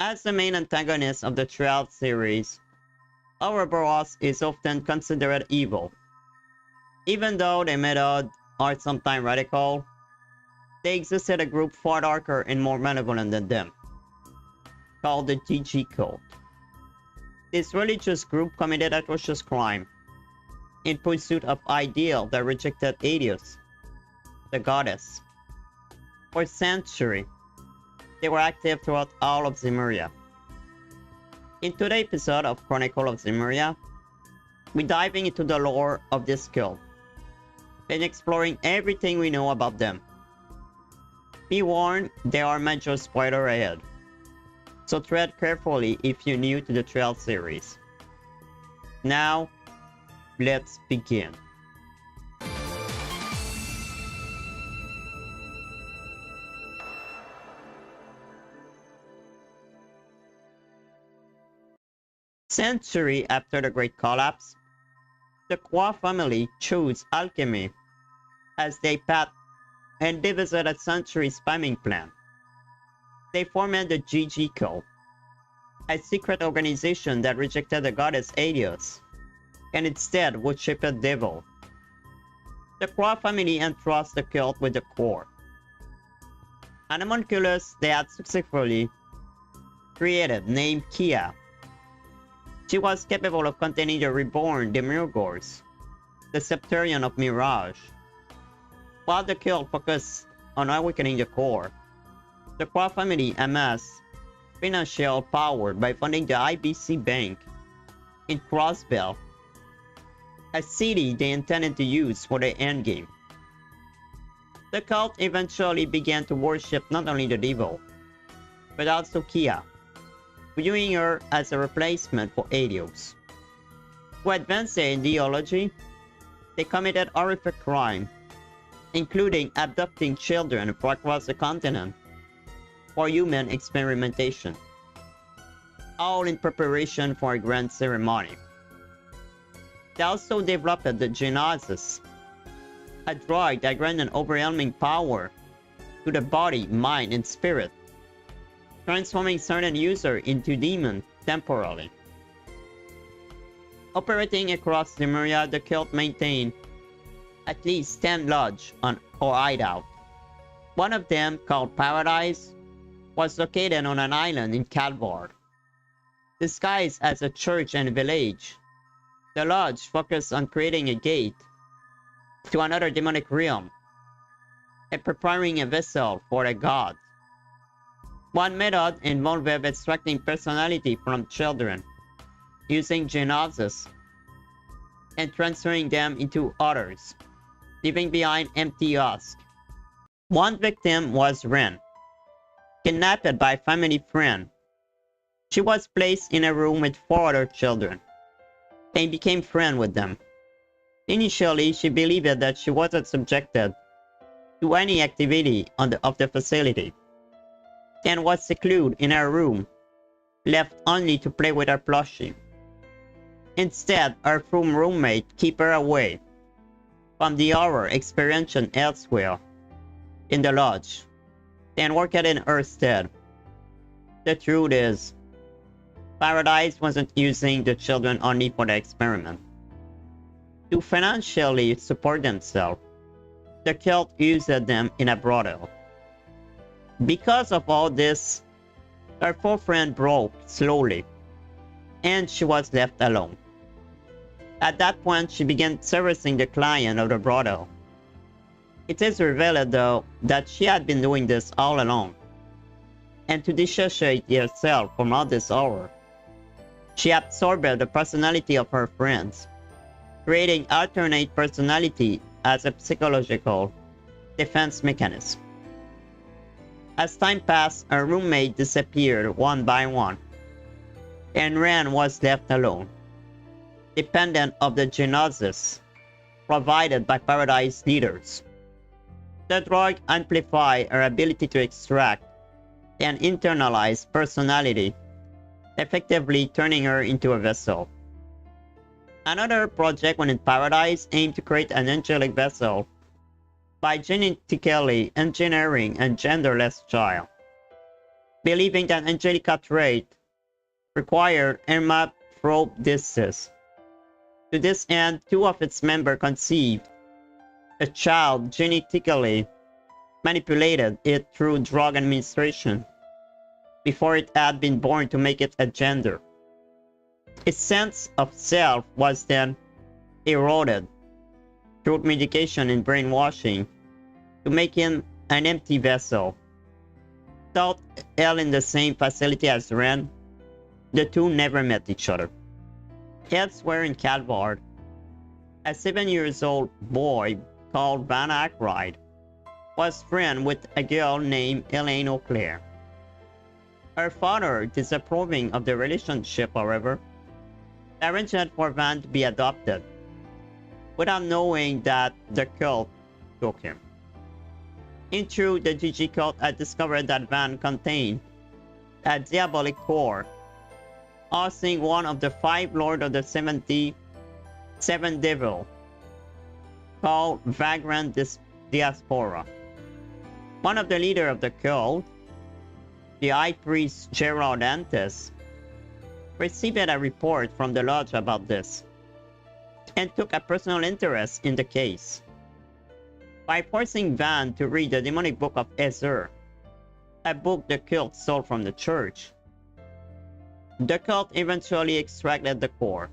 As the main antagonist of the Trial series, Ouroboros is often considered evil. Even though their methods are sometimes radical, they existed a group far darker and more malevolent than them, called the GG cult. This religious group committed atrocious crime in pursuit of ideal that rejected Helios, the goddess. For centuries, they were active throughout all of Zemuria. In today's episode of Chronicles of Zemuria, we're diving into the lore of this cult and exploring everything we know about them. Be warned, there are major spoilers ahead, so tread carefully if you're new to the Trail series. Now, let's begin. Centuries after the Great Collapse, the Kwa family chose alchemy as their path and devised a century spamming plan. They formed the GG cult, a secret organization that rejected the goddess Helios and instead worshipped the devil. The Kwa family entrusted the cult with the core, an homunculus they had successfully created named Kia. She was capable of containing the reborn Demiurgos, the Septarian of Mirage. While the cult focused on awakening the core, the Kwa family amassed financial power by funding the IBC Bank in Crossbell, a city they intended to use for their endgame. The cult eventually began to worship not only the devil, but also Kia, viewing her as a replacement for Helios. To advance their ideology, they committed horrific crime, including abducting children from across the continent for human experimentation, all in preparation for a grand ceremony. They also developed the Genesis, a drug that granted overwhelming power to the body, mind, and spirit, transforming certain users into demons temporarily. Operating across Zemuria, the cult maintained at least 10 lodges or hideouts. One of them, called Paradise, was located on an island in Calvard. Disguised as a church and village, the lodge focused on creating a gate to another demonic realm and preparing a vessel for a god. One method involved extracting personality from children, using Genesis, and transferring them into others, leaving behind empty husks. One victim was Ren, kidnapped by a family friend. She was placed in a room with 4 other children, and became friends with them. Initially, she believed that she wasn't subjected to any activity of the facility, and was secluded in her room, left only to play with her plushie. Instead, her roommate kept her away from the horror experienced elsewhere in the lodge, and worked in her stead. The truth is, Paradise wasn't using the children only for the experiment. To financially support themselves, the cult used them in a brothel. Because of all this, her 4 friends broke slowly, and she was left alone. At that point, she began servicing the client of the brothel. It is revealed, though, that she had been doing this all along, and to dissociate herself from all this horror, she absorbed the personality of her friends, creating alternate personality as a psychological defense mechanism. As time passed, her roommate disappeared one by one, and Ren was left alone, dependent of the Genesis provided by Paradise leaders. The drug amplified her ability to extract and internalize personality, effectively turning her into a vessel. Another project within Paradise aimed to create an angelic vessel by genetically engineering a genderless child. believing that Angelica trait required hermaphroditus. To this end, two of its members conceived a child genetically manipulated it through drug administration before it had been born to make it a gender. Its sense of self was then eroded through medication and brainwashing to make him an empty vessel. Thought held in the same facility as Ren, the two never met each other. Elsewhere in Calvard, a 7-year-old boy called Van Ackroyd was friend with a girl named Elaine O'Clair. Her father, disapproving of the relationship, however, arranged for Van to be adopted, without knowing that the cult took him. In truth, the GG cult had discovered that Van contained a diabolic core, housing one of the 5 Lords of the 77 Devil, called Vagrant Diaspora. One of the leaders of the cult, the high priest Gerald Antes, received a report from the lodge about this and took a personal interest in the case. By forcing Van to read the demonic book of Ezra, a book the cult stole from the church, the cult eventually extracted the core.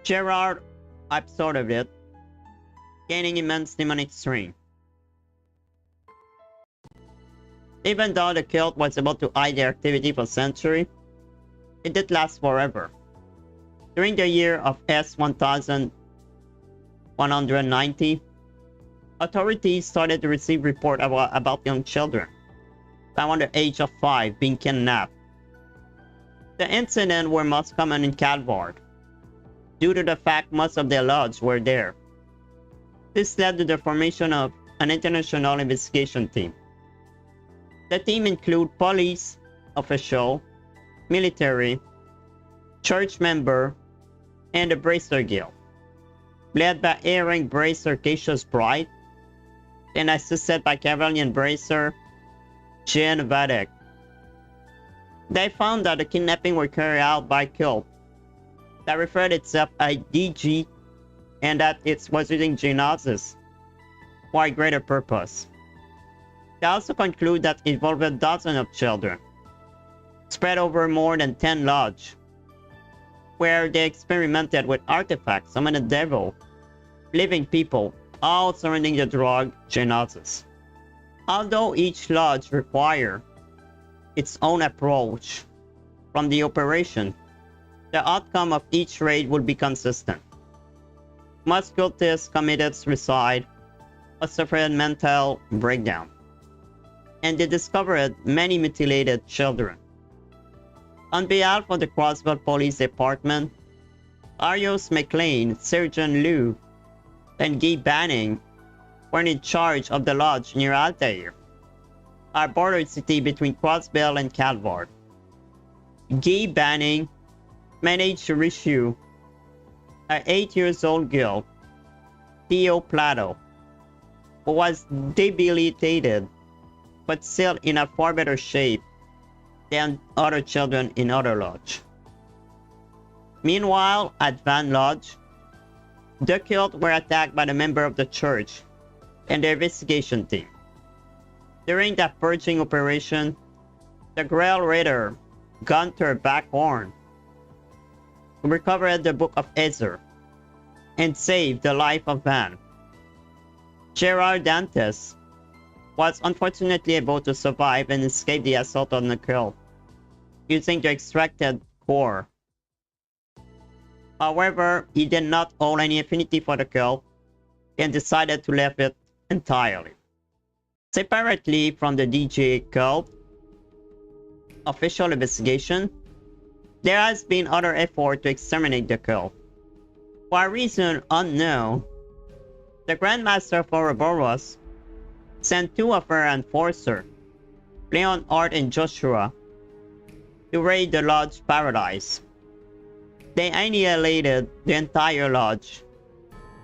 Gerard absorbed it, gaining immense demonic strength. Even though the cult was able to hide their activity for centuries, it did last forever. During the year of S1190, authorities started to receive reports about young children around the age of 5 being kidnapped. The incidents were most common in Calvard, due to the fact most of their lodges were there. This led to the formation of an international investigation team. The team included police officials, military, church member, and the Bracer Guild, led by A-rank Bracer Cassius Bright and assisted by Cavalier Bracer Jen Vadek. They found that the kidnapping were carried out by cult that referred itself as DG and that it was using genosis for a greater purpose. They also conclude that it involved dozens of children, spread over more than 10 lodges, where they experimented with artifacts, summoned the devil, living people, all surrounding the drug genosis. Although each lodge required its own approach from the operation, the outcome of each raid would be consistent. Most cultists committed suicide or suffered mental breakdown, and they discovered many mutilated children. On behalf of the Crossville Police Department, Arios McLean, Sergeant Lou, and Guy Banning were in charge of the lodge near Altair, a border city between Crossville and Calvard. Guy Banning managed to rescue an 8-year-old girl, Theo Plato, who was debilitated but still in a far better shape than other children in other lodge. Meanwhile, at Van Lodge, the cult were attacked by the member of the church and the investigation team. During that purging operation, the Grail Raider, Gunther Backhorn, recovered the Book of Ezra and saved the life of Van. Gerard Dantes was unfortunately able to survive and escape the assault on the cult, using the extracted core. However, he did not hold any affinity for the cult and decided to leave it entirely. Separately from the DJ cult official investigation, there has been other effort to exterminate the cult. For a reason unknown, the Grandmaster of Ouroboros sent 2 of her enforcers, Leon Art and Joshua, to raid the lodge paradise. They annihilated the entire lodge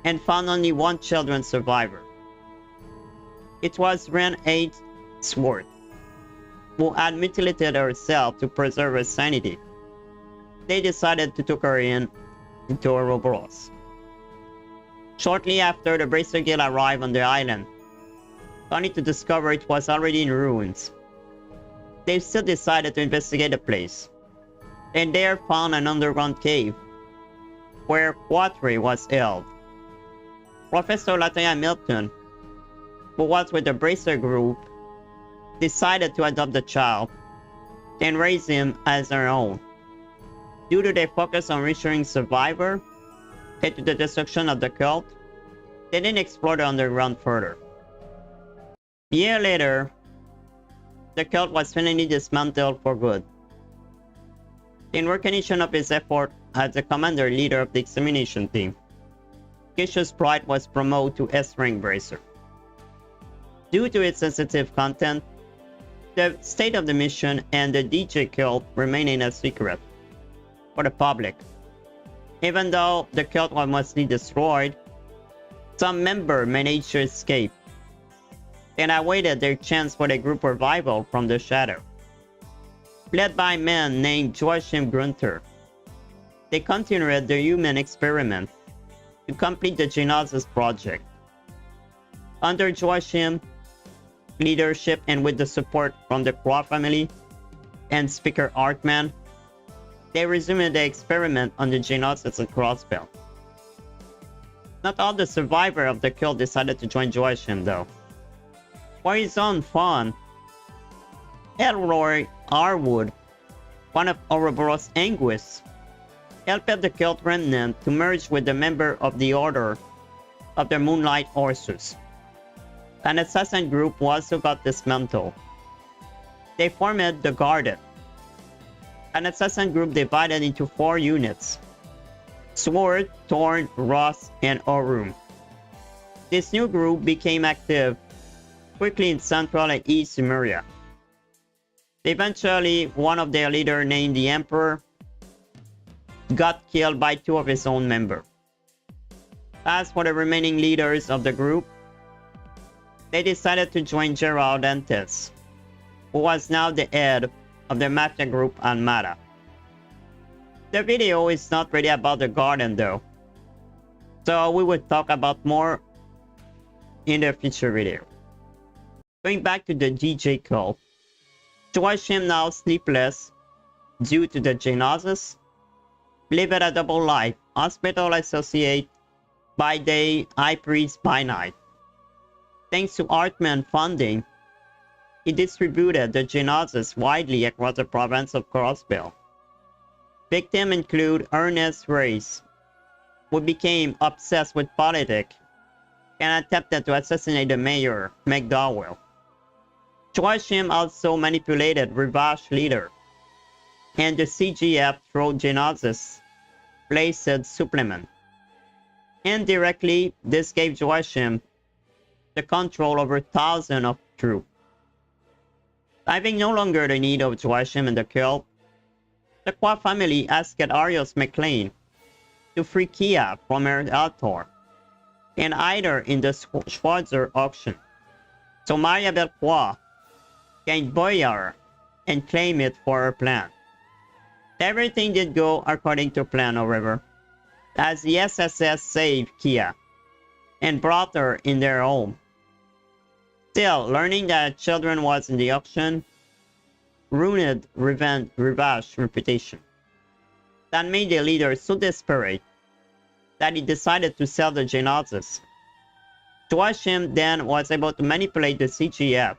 and found only 1 children survivor. It was Ren Ainsworth, who had mutilated herself to preserve her sanity. They decided to take her into Ouroboros. Shortly after, the Bracer Guild arrived on the island, only to discover it was already in ruins. They still decided to investigate the place, and there found an underground cave, where Quatre was held. Professor Latoya Milton, who was with the Bracer group, decided to adopt the child and raise him as her own. Due to their focus on reassuring survivor and to the destruction of the cult, they didn't explore the underground further. A year later, the cult was finally dismantled for good. In recognition of his effort as the commander leader of the extermination team, Cassius Bright was promoted to S-rank Bracer. Due to its sensitive content, the state of the mission and the DJ cult remaining a secret for the public. Even though the cult was mostly destroyed, some members managed to escape and awaited their chance for the group revival from the shadow. Led by a man named Joachim Grunter, they continued their human experiment to complete the Genesis project. Under Joachim leadership and with the support from the Croix family and Speaker Hartman, they resumed the experiment on the Genesis and Crossbell. Not all the survivors of the cult decided to join Joachim though. For his own fun, Elroy Arwood, one of Ouroboros' Anguists, helped the cult remnant to merge with the member of the Order of the Moonlight Horses. An assassin group also got dismantled. They formed the Guarded, an assassin group divided into 4 units: Sword, Thorn, Ross, and Orum. This new group became active quickly in Central and East Zemuria. Eventually, one of their leaders, named the Emperor, got killed by 2 of his own members. As for the remaining leaders of the group, they decided to join Gerald Dantes, who was now the head of the mafia group Almada. The video is not really about the garden though, so we will talk about more in the future video. Going back to the DJ cult, Joachim, now sleepless due to the Genesis, lived a double life: hospital associate by day, high priest by night. Thanks to Hartman funding, he distributed the Genesis widely across the province of Crossbell. Victims include Ernest Reyes, who became obsessed with politics and attempted to assassinate the mayor, McDowell. Joachim also manipulated Rivash leader and the CGF through Genesis placed supplement. Indirectly, this gave Joachim the control over thousands of troops. Having no longer the need of Joachim and the cult, the Qua family asked Arios McLean to free Kia from her altar and hide her in the Schwarzer auction, so Maria Belquois can buy her and claim it for her plan. Everything did go according to plan, however, as the SSS saved Kia and brought her in their home. Still, learning that children was in the auction ruined Rivash's reputation. That made the leader so desperate that he decided to sell the Genesis. Joachim then was able to manipulate the CGF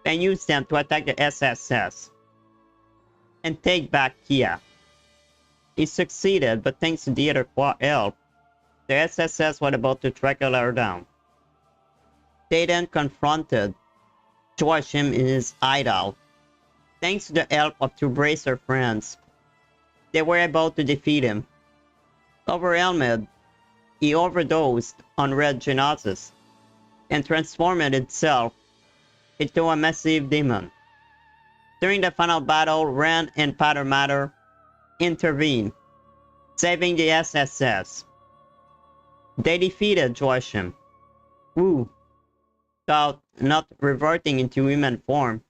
and use them to attack the SSS and take back Kia. He succeeded, but thanks to the other Qua help, the SSS was about to track her down. They then confronted Joachim in his hideout. Thanks to the help of 2 Bracer friends, they were able to defeat him. Overwhelmed, he overdosed on red Genesis and transformed itself into a massive demon. During the final battle, Ren and Pater Matter intervened, saving the SSS. They defeated Joachim, who, without not reverting into human form,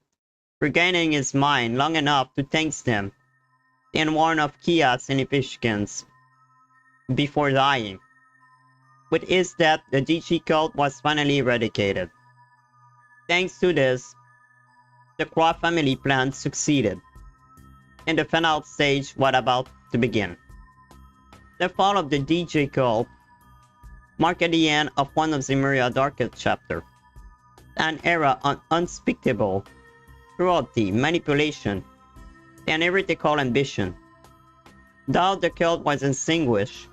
regaining his mind long enough to thank them and warn of Kia's significance before dying. With his death, the DG cult was finally eradicated. Thanks to this, the Croix family plan succeeded, and the final stage was about to begin. The fall of the DJ cult marked the end of one of Zemuria's darkest chapters, an era of unspeakable cruelty, manipulation, and heretical ambition. Though the cult was extinguished,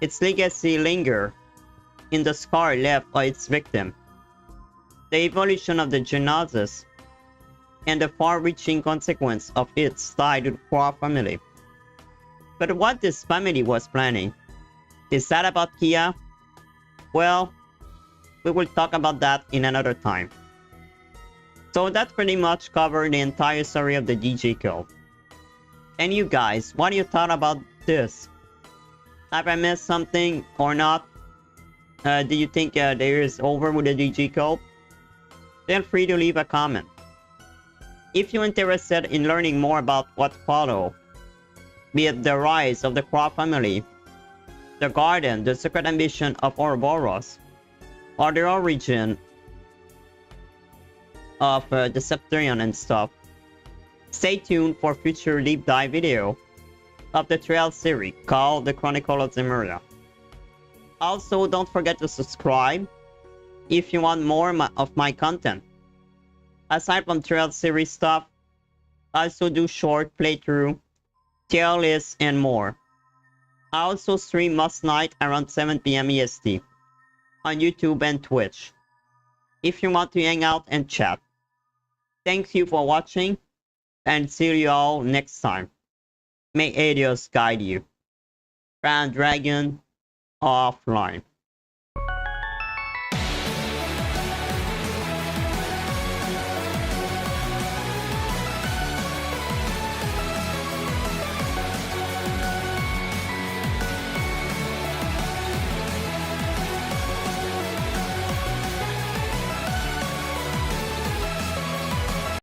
its legacy lingered in the scar left by its victim. The evolution of the Genesis and the far-reaching consequence of its tie to the Croix family. But what this family was planning, is that about Kia? Well, we will talk about that in another time. So that pretty much covered the entire story of the DJ cult. And you guys, what do you thought about this? Have I missed something or not? Do you think there is over with the DJ cult? Feel free to leave a comment. If you're interested in learning more about what followed, be it the rise of the Croix family, the garden, the secret ambition of Ouroboros, or the origin of the Septarian and stuff, stay tuned for future deep dive video of the Trail series called the Chronicles of Zemuria. Also, don't forget to subscribe if you want more of my content. Aside from Trail series stuff, I also do short playthrough, tier lists, and more. I also stream most night around 7 PM EST on YouTube and Twitch if you want to hang out and chat. Thank you for watching, and see you all next time. May Adios guide you. Grand Dragon offline.